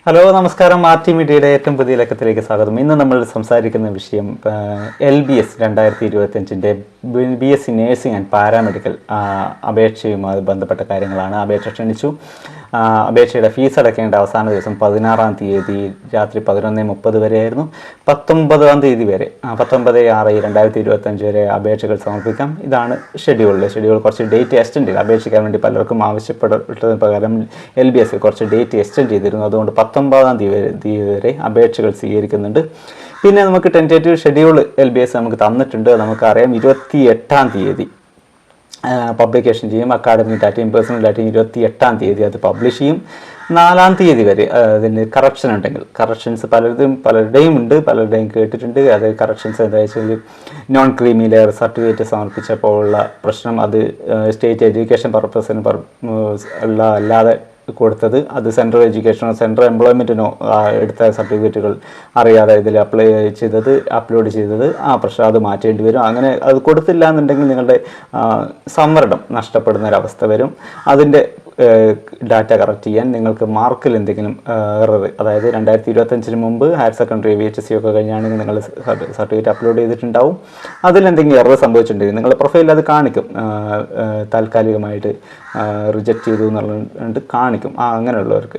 Hello നമസ്കാരം. RT മീഡിയയുടെ ഏറ്റവും പുതിയ ലക്കത്തിലേക്ക് സ്വാഗതം. ഇന്ന് നമ്മൾ സംസാരിക്കുന്ന വിഷയം LBS 2025 BSc nursing and paramedical അപേക്ഷയുമായി ബന്ധപ്പെട്ട കാര്യങ്ങളാണ്. അപേക്ഷ ക്ഷണിച്ചു. അപേക്ഷയുടെ ഫീസ് അടയ്ക്കേണ്ട അവസാന ദിവസം 16-ാം തീയതി രാത്രി 11:30 വരെയായിരുന്നു. 19-ാം തീയതി വരെ 19/6/2025 വരെ അപേക്ഷകൾ സമർപ്പിക്കാം. ഇതാണ് ഷെഡ്യൂൾ കുറച്ച് ഡേറ്റ് എക്സ്റ്റെൻഡ് ചെയ്ത് അപേക്ഷിക്കാൻ വേണ്ടി പലർക്കും ആവശ്യപ്പെട്ടത് പ്രകാരം LBS കുറച്ച് ഡേറ്റ് എക്സ്റ്റെൻഡ് ചെയ്തിരുന്നു. അതുകൊണ്ട് 19-ാം തീയതി വരെ അപേക്ഷകൾ സ്വീകരിക്കുന്നുണ്ട്. പിന്നെ നമുക്ക് ടെൻറ്റേറ്റീവ് ഷെഡ്യൂൾ LBS നമുക്ക് തന്നിട്ടുണ്ട്. നമുക്കറിയാം 28-ാം തീയതി പബ്ലിക്കേഷൻ ചെയ്യും. അക്കാഡമിക് ഡാറ്റയും പേഴ്സണൽ ഡാറ്റയും 28-ാം തീയതി അത് പബ്ലിഷ് ചെയ്യും. 4-ാം തീയതി വരെ അതിന് കറക്ഷൻ ഉണ്ടെങ്കിൽ, കറക്ഷൻസ് പലരുടെയും ഉണ്ട്, പലരുടെയും കേട്ടിട്ടുണ്ട്. അത് കറക്ഷൻസ് എന്താ വെച്ചാൽ നോൺ ക്രീമി ലെയർ സർട്ടിഫിക്കറ്റ് സമർപ്പിച്ചപ്പോൾ ഉള്ള പ്രശ്നം, അത് സ്റ്റേറ്റ് എഡ്യൂക്കേഷൻ പർപ്പസിന് അല്ലാതെ കൊടുത്തത്, അത് സെൻട്രൽ എഡ്യൂക്കേഷനോ സെൻട്രൽ എംപ്ലോയ്മെൻറ്റിനോ എടുത്ത സർട്ടിഫിക്കറ്റുകൾ അറിയാതെ ഇതിൽ അപ്ലോഡ് ചെയ്തത് ആ പ്രശ്നം അത് മാറ്റേണ്ടി വരും. അങ്ങനെ അത് കൊടുത്തില്ല എന്നുണ്ടെങ്കിൽ നിങ്ങളുടെ സംവരണം നഷ്ടപ്പെടുന്ന ഒരവസ്ഥ വരും. അതിൻ്റെ ഡാറ്റ കറക്റ്റ് ചെയ്യാൻ നിങ്ങൾക്ക് മാർക്കിൽ എന്തെങ്കിലും എറർ, അതായത് 2025 മുമ്പ് ഹയർ സെക്കൻഡറി VHSC ഒക്കെ കഴിഞ്ഞാണെങ്കിൽ നിങ്ങൾ സർട്ടിഫിക്കറ്റ് അപ്ലോഡ് ചെയ്തിട്ടുണ്ടാവും. അതിലെന്തെങ്കിലും എറർ സംഭവിച്ചിട്ടുണ്ടെങ്കിൽ നിങ്ങളുടെ പ്രൊഫൈലിൽ അത് കാണിക്കും. താൽക്കാലികമായിട്ട് റിജക്റ്റ് ചെയ്തു എന്നുള്ളത് കാണിക്കും. അങ്ങനെയുള്ളവർക്ക്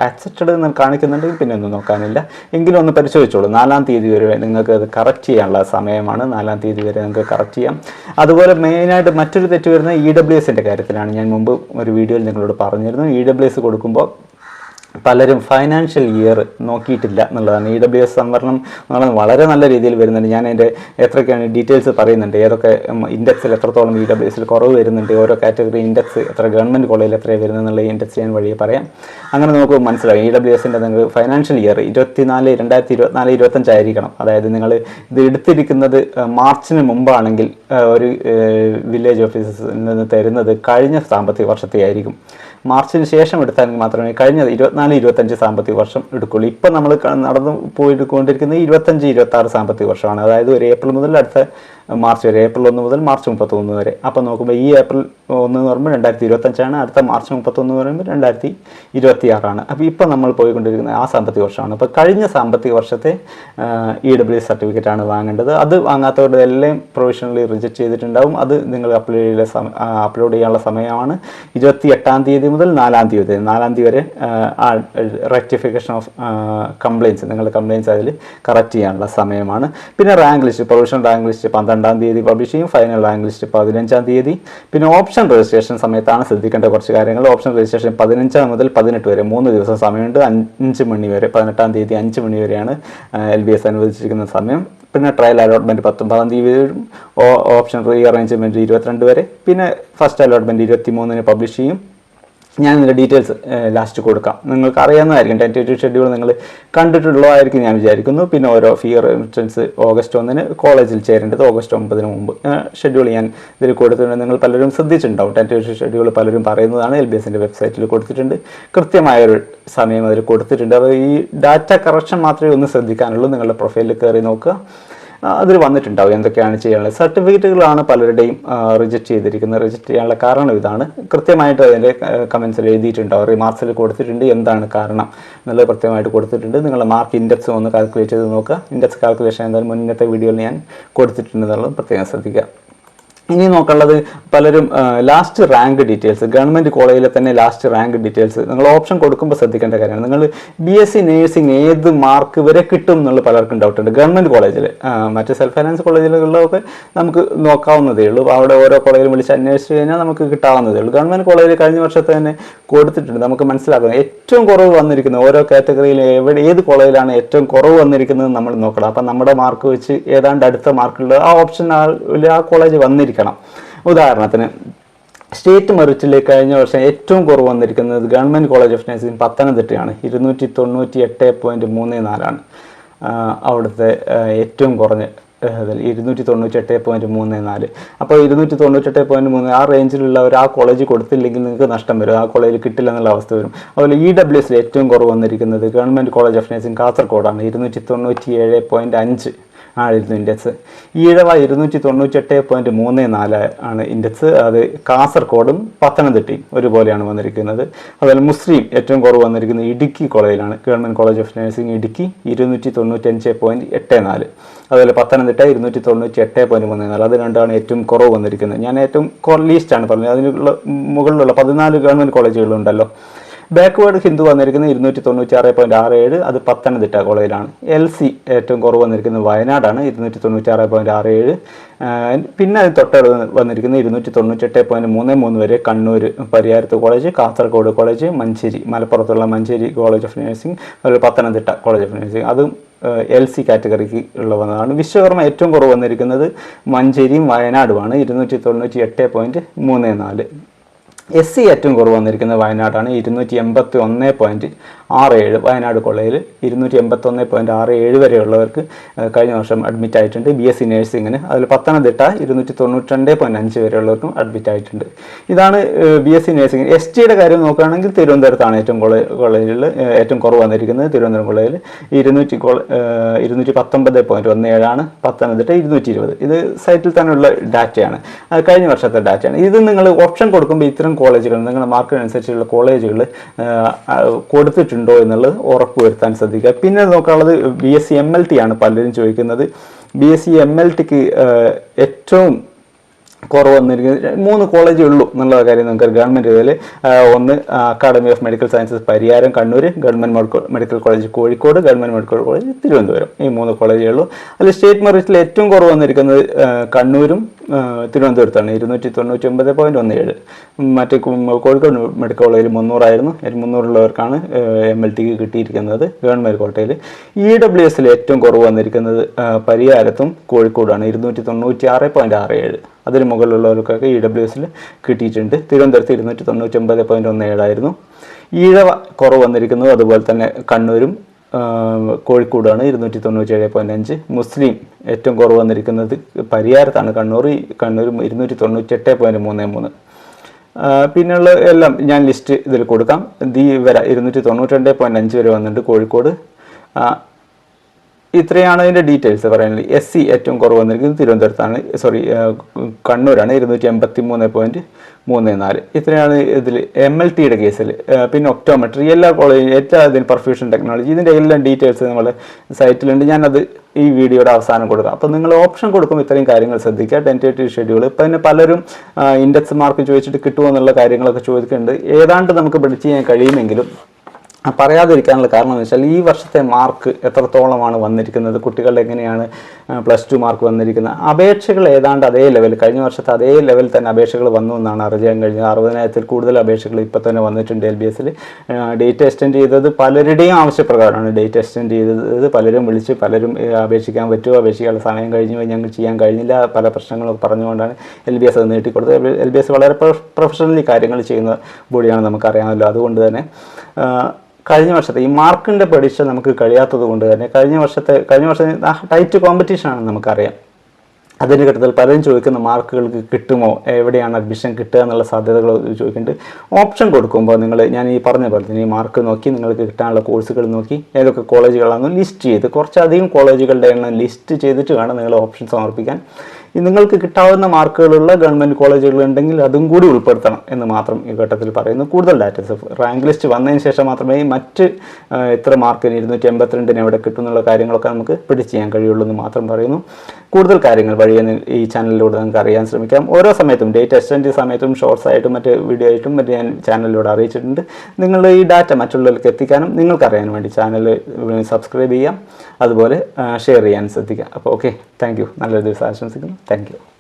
ആക്സെപ്റ്റഡ് എന്ന് കാണിക്കുന്നുണ്ടെങ്കിൽ പിന്നെ ഒന്നും നോക്കാനില്ല. എങ്കിലും ഒന്ന് പരിശോധിച്ചോളൂ. 4-ാം തീയതി വരെ നിങ്ങൾക്ക് അത് കറക്റ്റ് ചെയ്യാനുള്ള സമയമാണ്. 4-ാം തീയതി വരെ നിങ്ങൾക്ക് കറക്റ്റ് ചെയ്യാം. അതുപോലെ മെയിനായിട്ട് മറ്റൊരു തെറ്റ് വരുന്നത് EWSൻ്റെ കാര്യത്തിലാണ്. ഞാൻ മുമ്പ് ഒരു വീഡിയോയിൽ നിങ്ങളോട് പറഞ്ഞിരുന്നു. EWS കൊടുക്കുമ്പോൾ പലരും ഫൈനാൻഷ്യൽ ഇയർ നോക്കിയിട്ടില്ല എന്നുള്ളതാണ്. EWS സംവരണം വളരെ നല്ല രീതിയിൽ വരുന്നുണ്ട്. ഞാൻ അതിൻ്റെ എത്രയൊക്കെയാണ് ഡീറ്റെയിൽസ് പറയുന്നുണ്ട്. ഏതൊക്കെ ഇൻഡെക്സിൽ എത്രത്തോളം EWSൽ കുറവ് വരുന്നുണ്ട്, ഓരോ കാറ്റഗറി ഇൻഡെക്സ് എത്ര, ഗവൺമെൻറ് കോളേജിൽ എത്രയാണ് വരുന്നത് എന്നുള്ള ഇൻഡെക്സ് ഞാൻ വഴിയെ പറയാം. അങ്ങനെ നമുക്ക് മനസ്സിലാവും. EWSൻ്റെ നിങ്ങൾക്ക് ഫൈനാൻഷ്യൽ ഇയർ 2024-25 ആയിരിക്കണം. അതായത് നിങ്ങൾ ഇത് എടുത്തിരിക്കുന്നത് മാർച്ചിന് മുമ്പാണെങ്കിൽ ഒരു വില്ലേജ് ഓഫീസിൽ നിന്ന് തരുന്നത് കഴിഞ്ഞ സാമ്പത്തിക വർഷത്തെ ആയിരിക്കും. മാർച്ചിന് ശേഷം എടുത്താണെങ്കിൽ മാത്രമേ കഴിഞ്ഞ 24-25 സാമ്പത്തിക വർഷം എടുക്കുള്ളൂ. ഇപ്പം നമ്മൾ നടന്നു പോയിക്കൊണ്ടിരിക്കുന്നത് 25-26 സാമ്പത്തിക വർഷമാണ്. അതായത് ഒരു ഏപ്രിൽ മുതൽ അടുത്ത മാർച്ച് വരെ, ഏപ്രിൽ 1 മുതൽ മാർച്ച് 31 വരെ. അപ്പോൾ നോക്കുമ്പോൾ ഈ ഏപ്രിൽ 1 എന്ന് പറയുമ്പോൾ 2025 അടുത്ത മാർച്ച് 31 എന്ന് പറയുമ്പോൾ 2026. അപ്പോൾ ഇപ്പോൾ നമ്മൾ പോയിക്കൊണ്ടിരിക്കുന്നത് ആ സാമ്പത്തിക വർഷമാണ്. അപ്പോൾ കഴിഞ്ഞ സാമ്പത്തിക വർഷത്തെ EWS സർട്ടിഫിക്കറ്റാണ് വാങ്ങേണ്ടത്. അത് വാങ്ങാത്തവരുടെ എല്ലാം പ്രൊവിഷണലി റിജക്റ്റ് ചെയ്തിട്ടുണ്ടാവും. അത് നിങ്ങൾ അപ്ലോഡ് ചെയ്യാനുള്ള സമയമാണ് 28-ാം തീയതി മുതൽ 4-ാം തീയതി വരെ. റെക്ടിഫിക്കേഷൻ ഓഫ് കംപ്ലയിൻസ്, നിങ്ങളുടെ കംപ്ലയിൻസ് അതിൽ കറക്റ്റ് ചെയ്യാനുള്ള സമയമാണ്. പിന്നെ rank list, provisional rank list 12-ാം തീയതി പബ്ലിഷ് ചെയ്യും. ഫൈനൽ റാങ്ക് ലിസ്റ്റ് 15-ാം തീയതി. പിന്നെ ഓപ്ഷൻ രജിസ്ട്രേഷൻ സമയത്താണ് ശ്രദ്ധിക്കേണ്ട കുറച്ച് കാര്യങ്ങൾ. ഓപ്ഷൻ രജിസ്ട്രേഷൻ 15 മുതൽ 18 വരെ 3 ദിവസം സമയമുണ്ട്. 5 മണി വരെ, 18-ാം തീയതി 5 മണി വരെയാണ് LBS അനുവദിച്ചിരിക്കുന്ന സമയം. പിന്നെ ട്രയൽ അലോട്ട്മെൻറ്റ് 19-ാം തീയതി വരും. ഓപ്ഷൻ റീ അറേഞ്ച്മെൻറ്റ് 22 വരെ. പിന്നെ ഫസ്റ്റ് അലോട്ട്മെൻറ്റ് 23-ന് പബ്ലിഷ് ചെയ്യും. ഞാൻ ഇതിൻ്റെ ഡീറ്റെയിൽസ് ലാസ്റ്റ് കൊടുക്കാം. നിങ്ങൾക്ക് അറിയാവുന്നതായിരിക്കും. ടെൻറ്റേറ്റീവ് ഷെഡ്യൂൾ നിങ്ങൾ കണ്ടിട്ടുള്ളതായിരിക്കും ഞാൻ വിചാരിക്കുന്നു. പിന്നെ ഓരോ ഫീ റെമിറ്റൻസ് August 1-ന് കോളേജിൽ ചേരേണ്ടത് August 9-ന് മുമ്പ് ഷെഡ്യൂൾ ഞാൻ ഇതിൽ കൊടുത്തിട്ടുണ്ട്. നിങ്ങൾ പലരും ശ്രദ്ധിച്ചിട്ടുണ്ടാവും. ടെൻറ്റേറ്റീവ് ഷെഡ്യൂൾ പലരും പറയുന്നതാണ്. LBSൻ്റെ വെബ്സൈറ്റിൽ കൊടുത്തിട്ടുണ്ട്. കൃത്യമായൊരു സമയം അതിൽ കൊടുത്തിട്ടുണ്ട്. അപ്പോൾ ഈ ഡാറ്റ കറക്ഷൻ മാത്രമേ ഒന്ന് ശ്രദ്ധിക്കാനുള്ളൂ. നിങ്ങളുടെ പ്രൊഫൈലിൽ കയറി നോക്കുക, അതിൽ വന്നിട്ടുണ്ടാവും എന്തൊക്കെയാണ് ചെയ്യാനുള്ളത്. സർട്ടിഫിക്കറ്റുകളാണ് പലരുടെയും റിജക്റ്റ് ചെയ്തിരിക്കുന്നത്. റിജക്റ്റ് ചെയ്യാനുള്ള കാരണം ഇതാണ്. കൃത്യമായിട്ട് അതിൻ്റെ കമൻസിൽ എഴുതിയിട്ടുണ്ടാവും, റിമാർക്സിൽ കൊടുത്തിട്ടുണ്ട്, എന്താണ് കാരണം എന്നുള്ളത് കൃത്യമായിട്ട് കൊടുത്തിട്ടുണ്ട്. നിങ്ങളുടെ മാർക്ക് ഇൻഡെക്സ് ഒന്ന് കാൽക്കുലേറ്റ് ചെയ്ത് നോക്കുക. ഇൻഡെക്സ് കാൽക്കുലേഷൻ എന്തായാലും മുന്നത്തെ വീഡിയോയിൽ ഞാൻ കൊടുത്തിട്ടുണ്ടെന്നുള്ളത് പ്രത്യേകം ശ്രദ്ധിക്കുക. ഇനി നോക്കാനുള്ളത് പലരും ലാസ്റ്റ് റാങ്ക് ഡീറ്റെയിൽസ്, ഗവൺമെൻറ് കോളേജിലെ തന്നെ ലാസ്റ്റ് റാങ്ക് ഡീറ്റെയിൽസ് നിങ്ങൾ ഓപ്ഷൻ കൊടുക്കുമ്പോൾ ശ്രദ്ധിക്കേണ്ട കാര്യമാണ്. നിങ്ങൾ BSc നേഴ്സിംഗ് ഏത് മാർക്ക് വരെ കിട്ടും എന്നുള്ള പലർക്കും ഡൗട്ടുണ്ട്. ഗവൺമെൻറ് കോളേജിൽ, മറ്റ് സെൽഫ് ഫൈനാൻസ് കോളേജിലുള്ളതൊക്കെ നമുക്ക് നോക്കാവുന്നതേ ഉള്ളൂ. അവിടെ ഓരോ കോളേജിലും വിളിച്ച് അന്വേഷിച്ച് കഴിഞ്ഞാൽ നമുക്ക് കിട്ടാവുന്നതേ ഉള്ളൂ. ഗവൺമെൻറ് കോളേജിൽ കഴിഞ്ഞ വർഷത്തെ തന്നെ കൊടുത്തിട്ടുണ്ട്. നമുക്ക് മനസ്സിലാക്കുന്നത് ഏറ്റവും കുറവ് വന്നിരിക്കുന്നത് ഓരോ കാറ്റഗറിയിൽ ഏത് കോളേജിലാണ് ഏറ്റവും കുറവ് വന്നിരിക്കുന്നത് നമ്മൾ നോക്കണം. അപ്പം നമ്മുടെ മാർക്ക് വെച്ച് ഏതാണ്ട് അടുത്ത മാർക്കുള്ള ആ ഓപ്ഷൻ ആ കോളേജ് വന്നിരിക്കണം. ഉദാഹരണത്തിന് സ്റ്റേറ്റ് മെറിറ്റിൽ കഴിഞ്ഞ വർഷം ഏറ്റവും കുറവ് വന്നിരിക്കുന്നത് ഗവൺമെൻറ് കോളേജ് ഓഫ് നഴ്സിംഗ് പത്തനംതിട്ടയാണ്. 298.34 അവിടുത്തെ ഏറ്റവും കുറഞ്ഞ 298.34. അപ്പോൾ 298.3 ആ റേഞ്ചിലുള്ളവർ ആ കോളേജിൽ കൊടുത്തില്ലെങ്കിൽ നിങ്ങൾക്ക് നഷ്ടം വരും. ആ കോളേജിൽ കിട്ടില്ല എന്നുള്ള അവസ്ഥ വരും. അതുപോലെ EWSൽ ഏറ്റവും കുറവ് വന്നിരിക്കുന്നത് ഗവൺമെൻറ് കോളേജ് ഓഫ് നഴ്സിംഗ് കാസർഗോഡാണ്. 297.5 ആയിരുന്നു ഇൻഡെക്സ്. ഈഴവ 298.34 ആണ് ഇൻഡെക്സ്. അത് കാസർഗോഡും പത്തനംതിട്ടയും ഒരുപോലെയാണ് വന്നിരിക്കുന്നത്. അതുപോലെ മുസ്ലിം ഏറ്റവും കുറവ് വന്നിരിക്കുന്നത് ഇടുക്കി കോളേജിലാണ്, government college of nursing Idukki 295.84. അതുപോലെ പത്തനംതിട്ട 298.34. അത് രണ്ടാണ് ഏറ്റവും കുറവ് വന്നിരിക്കുന്നത്. ഞാൻ ഏറ്റവും ലീസ്റ്റാണ് പറഞ്ഞത്. അതിനുള്ള മുകളിലുള്ള 14 ഗവൺമെൻറ് കോളേജുകളുണ്ടല്ലോ. ബാക്ക്വേർഡ് ഹിന്ദു വന്നിരിക്കുന്നത് 296.67. അത് പത്തനംതിട്ട കോളേജിലാണ്. LC ഏറ്റവും കുറവ് വന്നിരിക്കുന്നത് വയനാടാണ്, 296.67. പിന്നെ അത് തൊട്ടടുത്ത് വന്നിരിക്കുന്നത് 298.33 വരെ കണ്ണൂർ പരിയാരത്ത് കോളേജ്, കാസർഗോഡ് കോളേജ്, മഞ്ചേരി മലപ്പുറത്തുള്ള മഞ്ചേരി കോളേജ് ഓഫ് നഴ്സിംഗ്, അതുപോലെ പത്തനംതിട്ട കോളേജ് ഓഫ് നഴ്സിംഗ്, അതും LC കാറ്റഗറിക്ക് ഉള്ളതാണ്. വിശ്വകർമ്മ ഏറ്റവും കുറവ് വന്നിരിക്കുന്നത് മഞ്ചേരിയും വയനാടുമാണ്, 298.34. SC ഏറ്റവും കുറവ് വന്നിരിക്കുന്നത് വയനാടാണ്, 281.67. വയനാട് കോളേജിൽ 281.67 വരെയുള്ളവർക്ക് കഴിഞ്ഞ വർഷം അഡ്മിറ്റ് ആയിട്ടുണ്ട് BSc നഴ്സിങ്ങിന്. അതിൽ പത്തനംതിട്ട 292.5 വരെയുള്ളവർക്കും അഡ്മിറ്റ് ആയിട്ടുണ്ട്. ഇതാണ് BSc നഴ്സിംഗ്. STയുടെ കാര്യം നോക്കുകയാണെങ്കിൽ തിരുവനന്തപുരത്താണ് കോളേജിൽ ഏറ്റവും കുറവ് വന്നിരിക്കുന്നത്. തിരുവനന്തപുരം കോളേജിൽ 219.17 പത്തനംതിട്ട 220. ഇത് സൈറ്റിൽ തന്നെയുള്ള ഡാറ്റയാണ്, കഴിഞ്ഞ വർഷത്തെ ഡാറ്റയാണ്. ഇത് നിങ്ങൾ ഓപ്ഷൻ കൊടുക്കുമ്പോൾ ഇത്തരം കോളേജുകൾ നിങ്ങളുടെ മാർക്കിനനുസരിച്ചുള്ള കോളേജുകൾ കൊടുത്തിട്ടുണ്ടോ എന്നുള്ളത് ഉറപ്പുവരുത്താൻ ശ്രദ്ധിക്കുക. പിന്നെ നോക്കാനുള്ളത് BSc MLT ആണ് പലരും ചോദിക്കുന്നത്. BSc MLTക്ക് ഏറ്റവും കുറവ് വന്നിരിക്കുന്നത് 3 കോളേജേ ഉള്ളൂ എന്നുള്ള കാര്യം നമുക്ക് ഗവൺമെൻറ് ഇതിൽ. ഒന്ന് academy of medical sciences Pariyaram Kannur, government medical college Kozhikode, government medical college Thiruvananthapuram. ഈ 3 കോളേജേ ഉള്ളൂ. അതിൽ സ്റ്റേറ്റ് മെറിറ്റിൽ ഏറ്റവും കുറവ് വന്നിരിക്കുന്നത് കണ്ണൂരും തിരുവനന്തപുരത്താണ്, 299.17. മറ്റേ കോഴിക്കോട് മെഡിക്കൽ കോളേജിൽ 300 300 MLTക്ക് കിട്ടിയിരിക്കുന്നത് ഗവൺമെൻറ് കോട്ടയിൽ. EWSൽ ഏറ്റവും കുറവ് വന്നിരിക്കുന്നത് പരിയാരത്തും കോഴിക്കോടാണ്, 296.67. അതിന് മുകളിലുള്ളവർക്കൊക്കെ EWSൽ കിട്ടിയിട്ടുണ്ട്. തിരുവനന്തപുരത്ത് 299.17. ഈഴവ കുറവ് വന്നിരിക്കുന്നത് അതുപോലെ തന്നെ കണ്ണൂരും കോഴിക്കോടാണ്, 297.5. മുസ്ലിം ഏറ്റവും കുറവ് വന്നിരിക്കുന്നത് പരിയാരത്താണ്, കണ്ണൂർ 298.33. പിന്നെയുള്ള എല്ലാം ഞാൻ ലിസ്റ്റ് ഇതിൽ കൊടുക്കാം. വരെ 292.5 വരെ വന്നിട്ടുണ്ട് കോഴിക്കോട്. ഇത്രയാണ് അതിൻ്റെ ഡീറ്റെയിൽസ് പറയാനുള്ളത്. SC ഏറ്റവും കുറവ് വന്നിരിക്കുന്നത് തിരുവനന്തപുരത്താണ്, കണ്ണൂരാണ്, 286.34. ഇത്രയാണ് ഇതിൽ MLTയുടെ കേസിൽ. പിന്നെ ഒക്ടോമെട്രി എല്ലാ കോളേജും ഏറ്റവും പെർഫ്യൂഷൻ ടെക്നോളജി, ഇതിൻ്റെ എല്ലാം ഡീറ്റെയിൽസ് നമ്മുടെ സൈറ്റിലുണ്ട്. ഞാനത് ഈ വീഡിയോയുടെ അവസാനം കൊടുക്കാം. അപ്പോൾ നിങ്ങൾ ഓപ്ഷൻ കൊടുക്കുമ്പോൾ ഇത്രയും കാര്യങ്ങൾ ശ്രദ്ധിക്കുക. ടെൻറ്റേറ്റീവ് ഷെഡ്യൂൾ പിന്നെ പലരും ഇൻഡെക്സ് മാർക്ക് ചോദിച്ചിട്ട് കിട്ടുമോ എന്നുള്ള കാര്യങ്ങളൊക്കെ ചോദിക്കുന്നുണ്ട്. ഏതാണ്ട് നമുക്ക് പിടിച്ച് ചെയ്യാൻ കഴിയുമെങ്കിലും പറയാതിരിക്കാനുള്ള കാരണം എന്ന് വെച്ചാൽ ഈ വർഷത്തെ മാർക്ക് എത്രത്തോളമാണ് വന്നിരിക്കുന്നത്, കുട്ടികളുടെ എങ്ങനെയാണ് +2 മാർക്ക് വന്നിരിക്കുന്നത്. അപേക്ഷകൾ ഏതാണ്ട് അതേ ലെവൽ, കഴിഞ്ഞ വർഷത്തെ അതേ ലെവൽ തന്നെ അപേക്ഷകൾ വന്നു എന്നാണ് അറിയാൻ കഴിഞ്ഞത്. 60,000-ൽ കൂടുതൽ അപേക്ഷകൾ ഇപ്പോൾ തന്നെ വന്നിട്ടുണ്ട് LBSൽ. ഡേറ്റ് എക്സ്റ്റെൻഡ് ചെയ്തത് പലരുടെയും ആവശ്യപ്രകാരമാണ് ഡേറ്റ് എക്സ്റ്റെൻഡ് ചെയ്തത്. പലരും വിളിച്ച് പലരും അപേക്ഷിക്കാൻ പറ്റുമോ, അപേക്ഷിക്കാനുള്ള സമയം കഴിഞ്ഞു, ഞങ്ങൾക്ക് ചെയ്യാൻ കഴിഞ്ഞില്ല, പല പ്രശ്നങ്ങളൊക്കെ പറഞ്ഞുകൊണ്ടാണ് LBS അത് നീട്ടിക്കൊടുത്തത്. LBS വളരെ പ്രൊഫഷണലി കാര്യങ്ങൾ ചെയ്യുന്ന ബോഡിയാണ്, നമുക്കറിയാമല്ലോ. അതുകൊണ്ട് തന്നെ കഴിഞ്ഞ വർഷത്തെ ഈ മാർക്കിൻ്റെ പ്രഡിക്ഷൻ നമുക്ക് കഴിയാത്തത് കൊണ്ട് തന്നെ കഴിഞ്ഞ വർഷം ടൈറ്റ് കോമ്പറ്റീഷനാണ് നമുക്കറിയാം. അതിൻ്റെ ഘട്ടത്തിൽ പലരും ചോദിക്കുന്ന മാർക്കുകൾക്ക് കിട്ടുമോ, എവിടെയാണ് അഡ്മിഷൻ കിട്ടുക എന്നുള്ള സാധ്യതകൾ ചോദിക്കുന്നുണ്ട്. ഓപ്ഷൻ കൊടുക്കുമ്പോൾ ഞാൻ ഈ പറഞ്ഞ പോലെ തന്നെ ഈ മാർക്ക് നോക്കി നിങ്ങൾക്ക് കിട്ടാനുള്ള കോഴ്സുകൾ നോക്കി ഏതൊക്കെ കോളേജുകളാണെന്ന് ലിസ്റ്റ് ചെയ്ത് കുറച്ചധികം കോളേജുകളുടെ എണ്ണം ലിസ്റ്റ് ചെയ്തിട്ട് വേണം നിങ്ങൾ ഓപ്ഷൻ സമർപ്പിക്കാൻ. നിങ്ങൾക്ക് കിട്ടാവുന്ന മാർക്കുകളുള്ള ഗവൺമെൻറ് കോളേജുകളുണ്ടെങ്കിൽ അതും കൂടി ഉൾപ്പെടുത്തണം എന്ന് മാത്രം ഈ ഘട്ടത്തിൽ പറയുന്നു. കൂടുതൽ ഡാറ്റസ് റാങ്ക് ലിസ്റ്റ് വന്നതിന് ശേഷം മാത്രമേ മറ്റ് ഇത്ര മാർക്കിന് 282 എവിടെ കിട്ടും എന്നുള്ള കാര്യങ്ങളൊക്കെ നമുക്ക് പിടിച്ച് ചെയ്യാൻ കഴിയുള്ളൂ എന്ന് മാത്രം പറയുന്നു. കൂടുതൽ കാര്യങ്ങൾ വഴിയെ ഈ ചാനലിലൂടെ നിങ്ങൾക്ക് അറിയാൻ ശ്രമിക്കാം. ഓരോ സമയത്തും ഡേറ്റ് എക്സ്റ്റെൻഡ് സമയത്തും ഷോർട്സ് ആയിട്ടും മറ്റ് വീഡിയോ ആയിട്ടും മറ്റ് ഞാൻ ചാനലിലൂടെ അറിയിച്ചിട്ടുണ്ട്. നിങ്ങൾ ഈ ഡാറ്റ മറ്റുള്ളവർക്ക് എത്തിക്കാനും നിങ്ങൾക്കറിയാൻ വേണ്ടി ചാനൽ സബ്സ്ക്രൈബ് ചെയ്യാം, അതുപോലെ ഷെയർ ചെയ്യാൻ ശ്രദ്ധിക്കാം. അപ്പോൾ ഓക്കെ, താങ്ക് യു. നല്ലൊരു ദിവസം ആശംസിക്കുന്നു. Thank you.